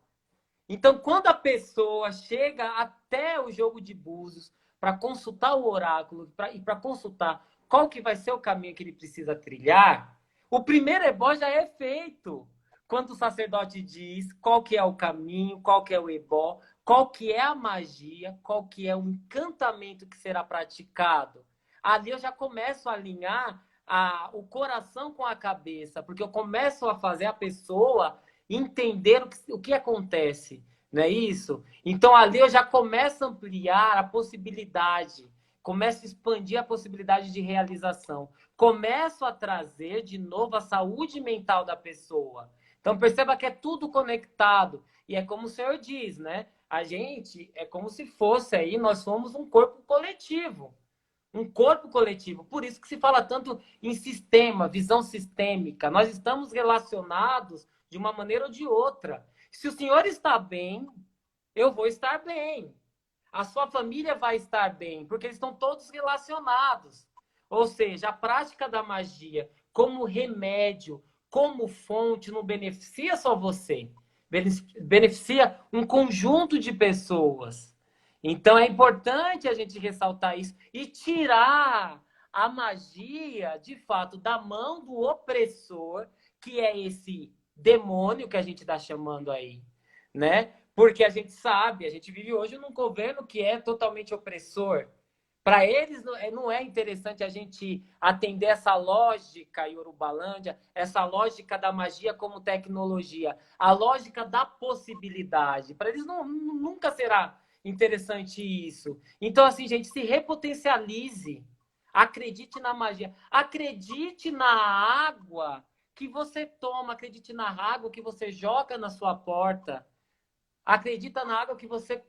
Então, quando a pessoa chega até o jogo de búzios para consultar o oráculo e para consultar qual que vai ser o caminho que ele precisa trilhar, o primeiro ebó já é feito. Quando o sacerdote diz qual que é o caminho, qual que é o ebó, qual que é a magia, qual que é o encantamento que será praticado. Ali eu já começo a alinhar o coração com a cabeça, porque eu começo a fazer a pessoa entender o que acontece, não é isso? Então ali eu já começo a ampliar a possibilidade, começo a expandir a possibilidade de realização, começo a trazer de novo a saúde mental da pessoa. Então perceba que é tudo conectado, e é como o senhor diz, né? A gente é como se fosse aí, nós somos um corpo coletivo. Um corpo coletivo. Por isso que se fala tanto em sistema, visão sistêmica. Nós estamos relacionados de uma maneira ou de outra. Se o senhor está bem, eu vou estar bem. A sua família vai estar bem, porque eles estão todos relacionados. Ou seja, a prática da magia como remédio, como fonte, não beneficia só você. Beneficia um conjunto de pessoas. Então, é importante a gente ressaltar isso e tirar a magia, de fato, da mão do opressor, que é esse demônio que a gente está chamando aí, né? Porque a gente sabe, a gente vive hoje num governo que é totalmente opressor. Para eles, não é interessante a gente atender essa lógica Yorubalândia, essa lógica da magia como tecnologia, a lógica da possibilidade. Para eles nunca será interessante isso. Então, assim, gente, se repotencialize. Acredite na magia. Acredite na água que você toma. Acredite na água que você joga na sua porta. Acredita na água que você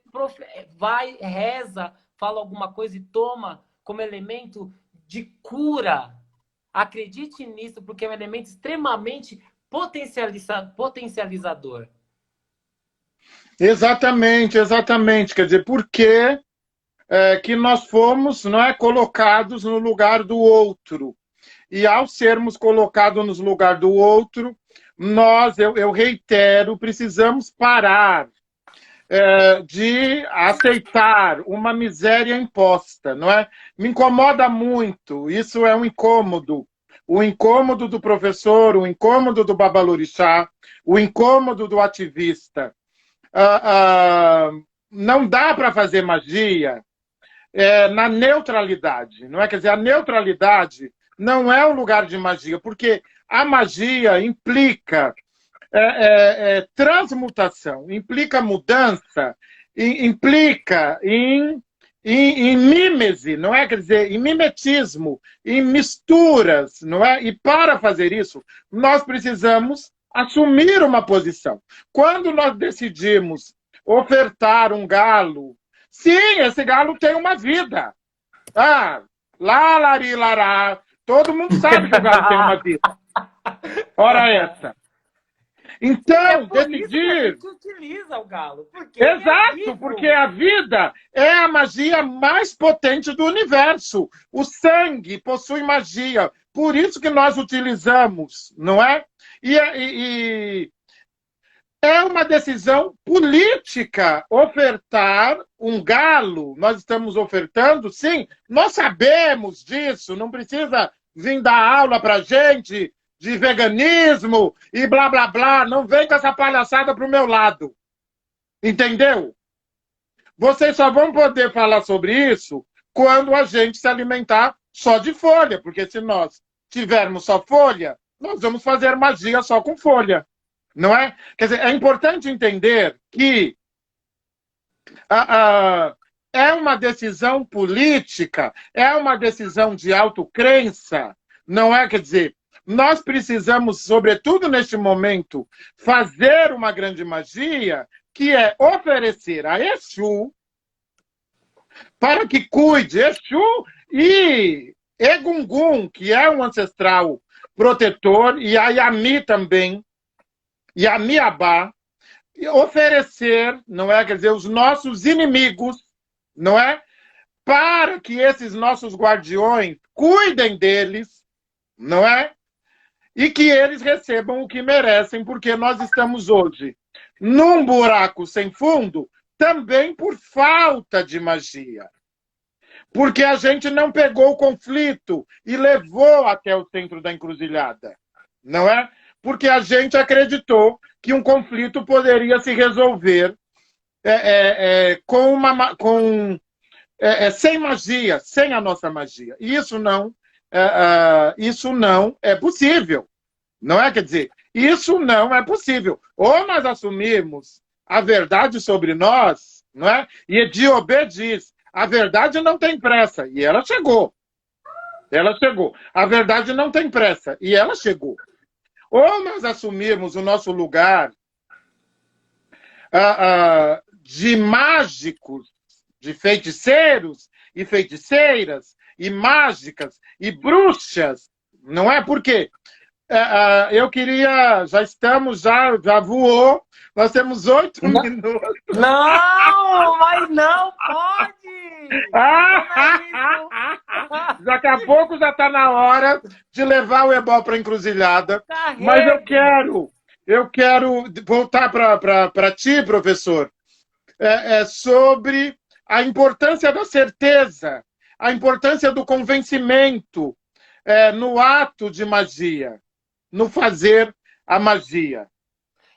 vai, reza, fala alguma coisa e toma como elemento de cura. Acredite nisso, porque é um elemento extremamente potencializador. Exatamente, exatamente. Quer dizer, por que que nós fomos, não é, colocados no lugar do outro? E ao sermos colocados no lugar do outro, eu reitero, precisamos parar de aceitar uma miséria imposta, não é? Me incomoda muito, isso é um incômodo. O incômodo do professor, o incômodo do babalorixá, o incômodo do ativista. Não dá para fazer magia na neutralidade, não é? Quer dizer, a neutralidade não é um lugar de magia, porque a magia implica transmutação, implica mudança, implica em mímese, não é? Quer dizer, em mimetismo, em misturas, não é? E para fazer isso, nós precisamos assumir uma posição. Quando nós decidimos ofertar um galo, sim, esse galo tem uma vida. Lari, lará. Todo mundo sabe que o galo tem uma vida. Ora essa. Então, decidir... que a gente utiliza o galo. Exato, porque a vida é a magia mais potente do universo. O sangue possui magia. Por isso que nós utilizamos, não é? E é uma decisão política ofertar um galo. Nós estamos ofertando, sim. Nós sabemos disso. Não precisa vir dar aula para a gente de veganismo e blá, blá, blá. Não vem com essa palhaçada para o meu lado. Entendeu? Vocês só vão poder falar sobre isso quando a gente se alimentar só de folha. Porque se nós tivermos só folha, nós vamos fazer magia só com folha. não é? Quer dizer, é importante entender que é uma decisão política, é uma decisão de autocrença, não é? Quer dizer, nós precisamos, sobretudo neste momento, fazer uma grande magia, que é oferecer a Exu para que cuide. Exu e Egungun, que é um ancestral protetor, e a Yami também, Yamiabá, oferecer, não é? Quer dizer, os nossos inimigos, não é? Para que esses nossos guardiões cuidem deles, não é? E que eles recebam o que merecem, porque nós estamos hoje num buraco sem fundo, também por falta de magia. Porque a gente não pegou o conflito e levou até o centro da encruzilhada, não é? Porque a gente acreditou que um conflito poderia se resolver sem magia, sem a nossa magia. E isso não é possível, não é? Quer dizer, isso não é possível. Ou nós assumirmos a verdade sobre nós, não é? E Ediobê diz, a verdade não tem pressa. E ela chegou. Ela chegou. A verdade não tem pressa. E ela chegou. Ou nós assumirmos o nosso lugar de mágicos, de feiticeiros e feiticeiras, e mágicas, e bruxas, não é? Porque eu queria... Já voou, nós temos 8 minutos. Não, mas não pode! Daqui a pouco já está na hora de levar o Ebó para a encruzilhada. Mas eu quero voltar para ti, professor, sobre a importância da certeza, a importância do convencimento no ato de magia, no fazer a magia.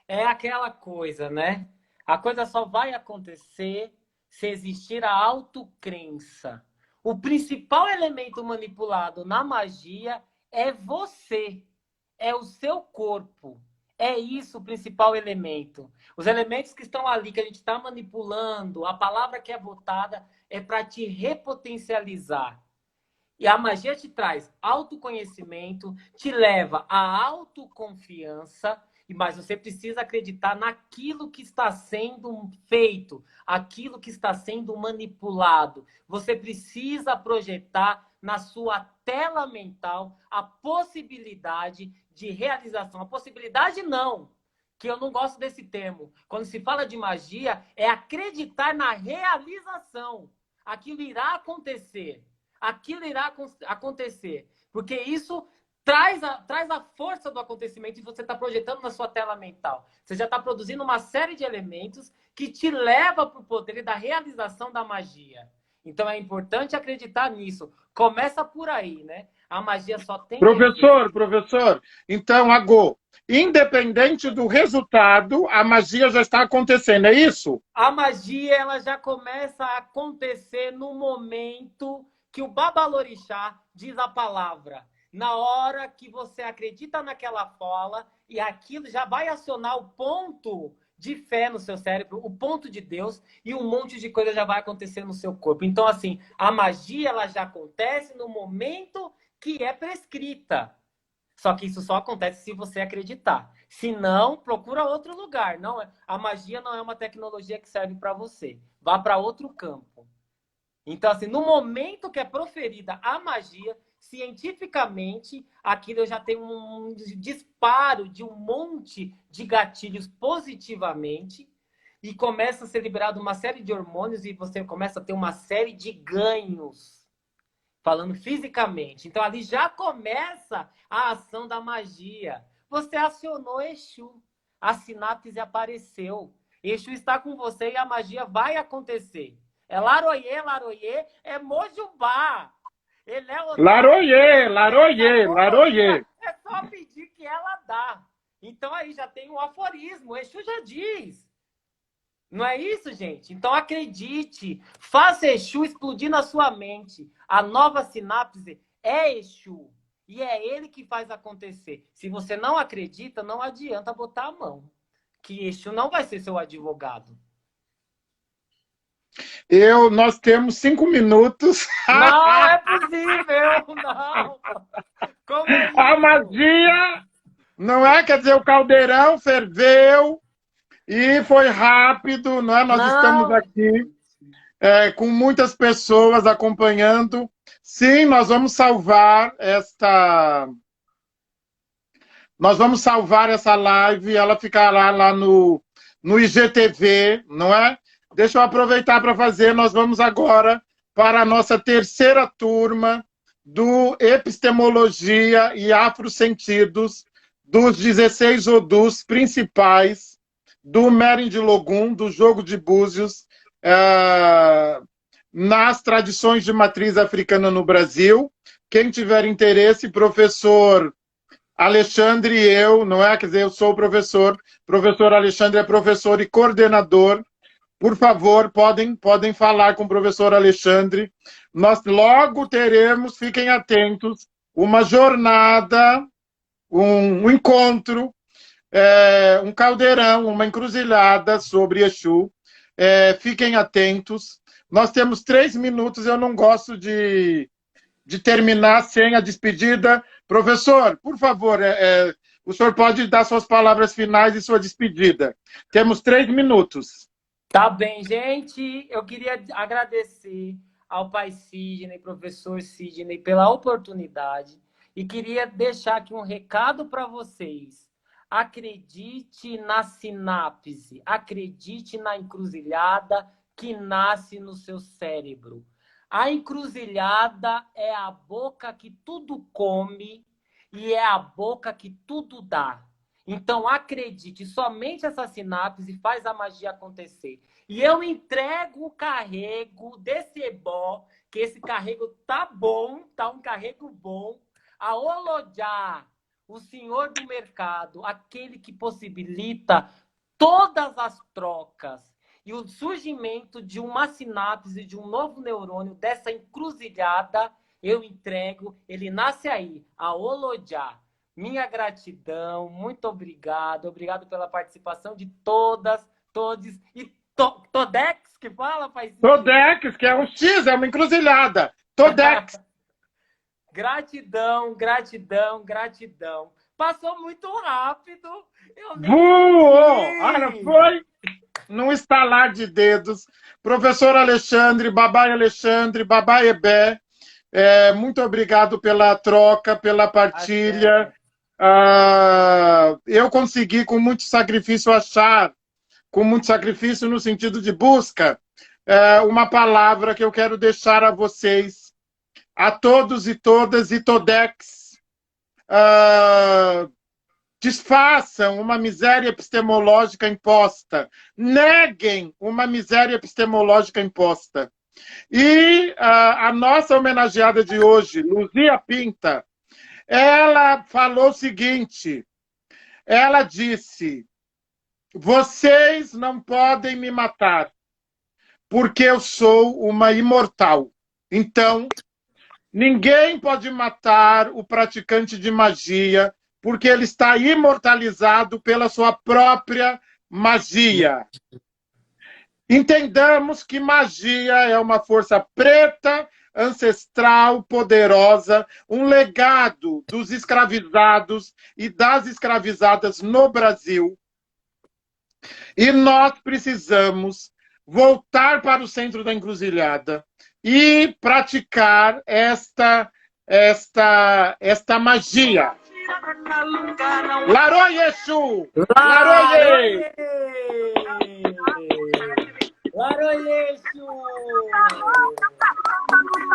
É aquela coisa, né? A coisa só vai acontecer se existir a autocrença. O principal elemento manipulado na magia é você, é o seu corpo. É isso o principal elemento. Os elementos que estão ali, que a gente está manipulando, a palavra que é botada é para te repotencializar. E a magia te traz autoconhecimento, te leva à autoconfiança, mas você precisa acreditar naquilo que está sendo feito, aquilo que está sendo manipulado. Você precisa projetar na sua tela mental a possibilidade de realização. A possibilidade não, que eu não gosto desse termo. Quando se fala de magia, é acreditar na realização. Aquilo irá acontecer. Aquilo irá acontecer. Porque isso traz a força do acontecimento e você está projetando na sua tela mental. Você já está produzindo uma série de elementos que te leva para o poder da realização da magia. Então é importante acreditar nisso. Começa por aí, né? A magia só tem... Professor, então, Agô, independente do resultado, a magia já está acontecendo, é isso? A magia ela já começa a acontecer no momento que o Babalorixá diz a palavra. Na hora que você acredita naquela fala e aquilo já vai acionar o ponto de fé no seu cérebro, o ponto de Deus, e um monte de coisa já vai acontecer no seu corpo. Então, assim, a magia ela já acontece no momento que é prescrita. Só que isso só acontece se você acreditar. Se não, procura outro lugar. Não, a magia não é uma tecnologia que serve para você. Vá para outro campo. Então, assim, no momento que é proferida a magia, cientificamente, aquilo já tem um disparo de um monte de gatilhos positivamente e começa a ser liberado uma série de hormônios e você começa a ter uma série de ganhos, falando fisicamente. Então, ali já começa a ação da magia. Você acionou Exu, a sinapse apareceu. Exu está com você e a magia vai acontecer. É Laroyê, Laroyê, é Mojubá. Ele é o... Laroyê, Laroyê, Laroyê. É só pedir que ela dá. Então aí já tem um aforismo, o Exu já diz. Não é isso, gente? Então acredite, faça Exu explodir na sua mente. A nova sinapse é Exu. E é ele que faz acontecer. Se você não acredita, não adianta botar a mão. Que Exu não vai ser seu advogado. Nós temos 5 minutos. Não é possível, não. Como é isso? A magia, não é? Quer dizer, o caldeirão ferveu e foi rápido, não é? Nós estamos aqui com muitas pessoas acompanhando. Sim, nós vamos salvar essa live, ela ficará lá no IGTV, não é? Deixa eu aproveitar para fazer, nós vamos agora para a nossa terceira turma do Epistemologia e Afrosentidos, dos 16 odus principais do Merin de Logum, do Jogo de Búzios, nas tradições de matriz africana no Brasil. Quem tiver interesse, professor Alexandre e eu, não é? Quer dizer, eu sou o professor Alexandre é professor e coordenador. Por favor, podem falar com o professor Alexandre. Nós logo teremos, fiquem atentos, uma jornada, um encontro, um caldeirão, uma encruzilhada sobre Exu. Fiquem atentos. Nós temos 3 minutos, eu não gosto de terminar sem a despedida. Professor, por favor, o senhor pode dar suas palavras finais e sua despedida. Temos 3 minutos. Tá bem, gente. Eu queria agradecer ao pai Sidney, professor Sidney, pela oportunidade e queria deixar aqui um recado para vocês. Acredite na sinapse, acredite na encruzilhada que nasce no seu cérebro. A encruzilhada é a boca que tudo come e é a boca que tudo dá. Então, acredite, somente essa sinapse faz a magia acontecer. E eu entrego o carrego desse ebó, que esse carrego tá bom, tá um carrego bom, a Olodjá, o senhor do mercado, aquele que possibilita todas as trocas e o surgimento de uma sinapse, de um novo neurônio, dessa encruzilhada, eu entrego, ele nasce aí, a Olodjá. Minha gratidão, muito obrigado. Obrigado pela participação de todas, todos. E Todex, que fala, pai? Todex, que é um X, é uma encruzilhada. Todex. Gratidão, gratidão, gratidão. Passou muito rápido. Voou! Olha, foi num estalar de dedos. Professor Alexandre, Babai Alexandre, Babai Ebé, muito obrigado pela troca, pela partilha. Eu consegui, com muito sacrifício, achar, com muito sacrifício no sentido de busca, uma palavra que eu quero deixar a vocês, a todos e todas, e Todex, desfaçam uma miséria epistemológica imposta, neguem uma miséria epistemológica imposta. E a nossa homenageada de hoje, Luzia Pinta, ela falou o seguinte, ela disse: vocês não podem me matar, porque eu sou uma imortal. Então, ninguém pode matar o praticante de magia, porque ele está imortalizado pela sua própria magia. Entendamos que magia é uma força preta, ancestral, poderosa, um legado dos escravizados e das escravizadas no Brasil. E nós precisamos voltar para o centro da encruzilhada e praticar esta magia. Laroi Exu! Laroi! Laroi Exu!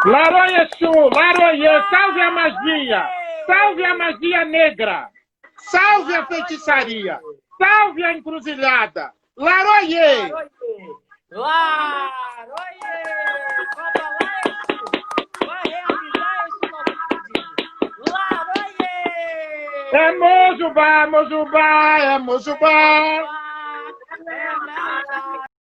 Laroi Exu! Laroi! Salve a magia! Salve a magia negra! Salve a feitiçaria! Salve a encruzilhada! Laroie! Laroie! Vai realizar esse nosso pedido! Laroie! É Mojubá, Mojubá, é Mojubá!